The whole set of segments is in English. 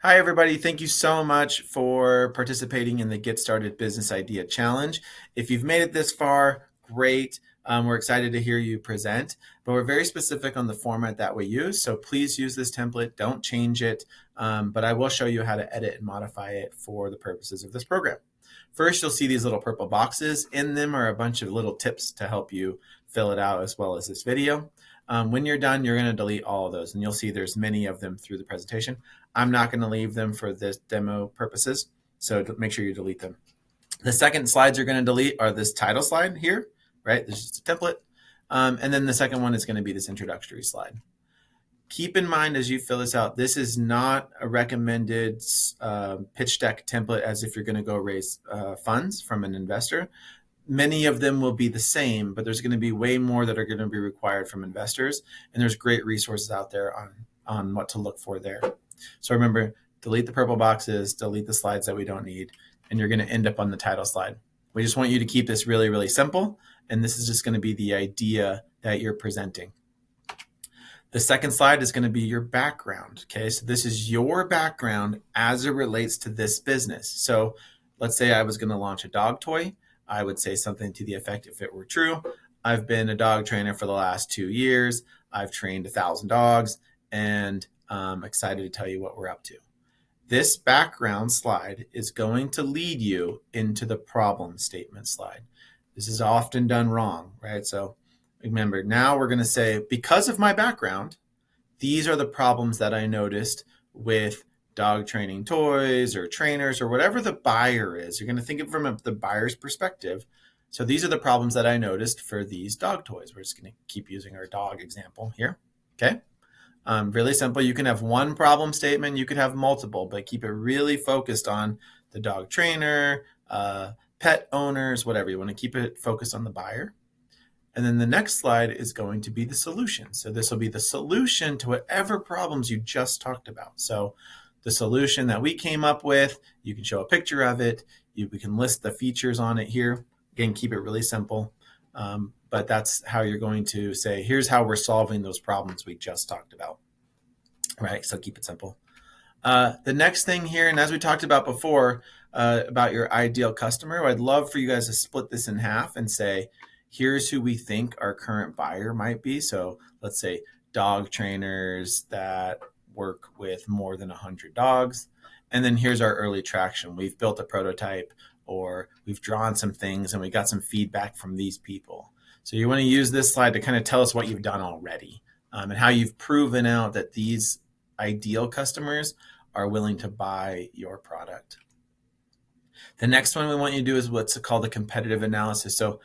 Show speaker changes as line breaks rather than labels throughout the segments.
Hi, everybody. Thank you so much for participating in the Get Started Business Idea Challenge. If you've made it this far, great. We're excited to hear you present, but we're very specific on the format that we use. So please use this template. Don't change it, but I will show you how to edit and modify it for the purposes of this program. First, you'll see these little purple boxes. In them are a bunch of little tips to help you fill it out, as well as this video. When you're done, you're going to delete all of those, and you'll see there's many of them through the presentation. I'm not going to leave them for this demo purposes, so make sure you delete them. The second slides you're going to delete are this title slide here, right? This is a template. And then the second one is going to be this introductory slide. Keep in mind as you fill this out, this is not a recommended pitch deck template as if you're going to go raise funds from an investor. Many of them will be the same, but there's going to be way more that are going to be required from investors. And there's great resources out there on what to look for there. So remember, delete the purple boxes, delete the slides that we don't need, and you're going to end up on the title slide. We just want you to keep this really, really simple. And this is just going to be the idea that you're presenting. The second slide is going to be your background. Okay, so this is your background as it relates to this business. So let's say I was going to launch a dog toy. I would say something to the effect, if it were true, I've been a dog trainer for the last 2 years. I've trained 1,000 dogs, and I'm excited to tell you what we're up to. This background slide is going to lead you into the problem statement slide. This is often done wrong, right? So remember, now we're going to say, because of my background, these are the problems that I noticed with dog training toys or trainers or whatever the buyer is. You're going to think of it from the buyer's perspective. So these are the problems that I noticed for these dog toys. We're just going to keep using our dog example here. Okay. Really simple. You can have one problem statement. You could have multiple, but keep it really focused on the dog trainer, pet owners, whatever. You want to keep it focused on the buyer. And then the next slide is going to be the solution. So this will be the solution to whatever problems you just talked about. So the solution that we came up with, you can show a picture of it. We can list the features on it here. Again, keep it really simple. But that's how you're going to say, here's how we're solving those problems we just talked about. Right, so keep it simple. The next thing here, and as we talked about before, about your ideal customer, I'd love for you guys to split this in half and say, here's who we think our current buyer might be. So let's say dog trainers that work with more than 100 dogs. And then here's our early traction. We've built a prototype, or we've drawn some things and we got some feedback from these people. So you want to use this slide to kind of tell us what you've done already, and how you've proven out that these ideal customers are willing to buy your product. The next one we want you to do is what's called a competitive analysis. So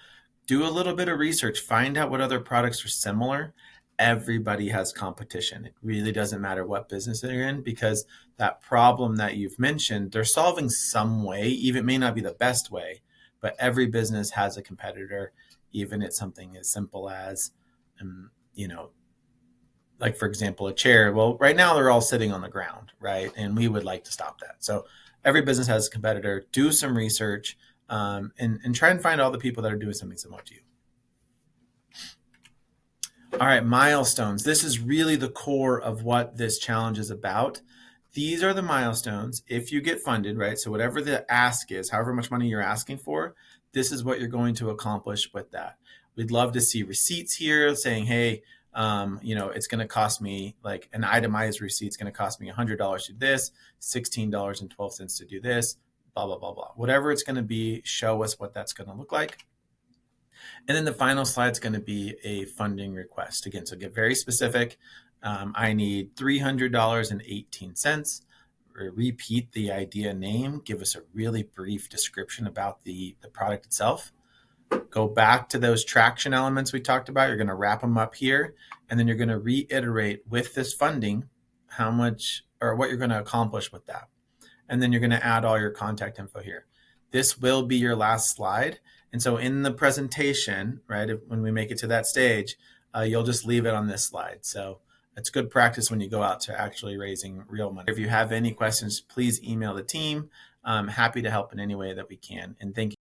do a little bit of research, find out what other products are similar. Everybody has competition. It really doesn't matter what business they're in, because that problem that you've mentioned, they're solving some way. Even it may not be the best way, but every business has a competitor, even it's something as simple as, like for example, a chair. Well, right now they're all sitting on the ground, right? And we would like to stop that. So every business has a competitor. Do some research, and try and find all the people that are doing something similar to you. All right, milestones. This is really the core of what this challenge is about. These are the milestones. If you get funded, right? So whatever the ask is, however much money you're asking for, this is what you're going to accomplish with that. We'd love to see receipts here saying, hey, it's going to cost me, like an itemized receipt, it's going to cost me $100 to do this, $16.12 to do this, blah, blah, blah, blah. Whatever it's going to be, show us what that's going to look like. And then the final slide is going to be a funding request. Again, so get very specific. I need $300.18. Repeat the idea name. Give us a really brief description about the product itself. Go back to those traction elements we talked about. You're going to wrap them up here, and then you're going to reiterate with this funding how much or what you're going to accomplish with that. And then you're going to add all your contact info here. This will be your last slide. And so in the presentation, right, when we make it to that stage, you'll just leave it on this slide. So it's good practice when you go out to actually raising real money. If you have any questions, please email the team. I'm happy to help in any way that we can. And thank you.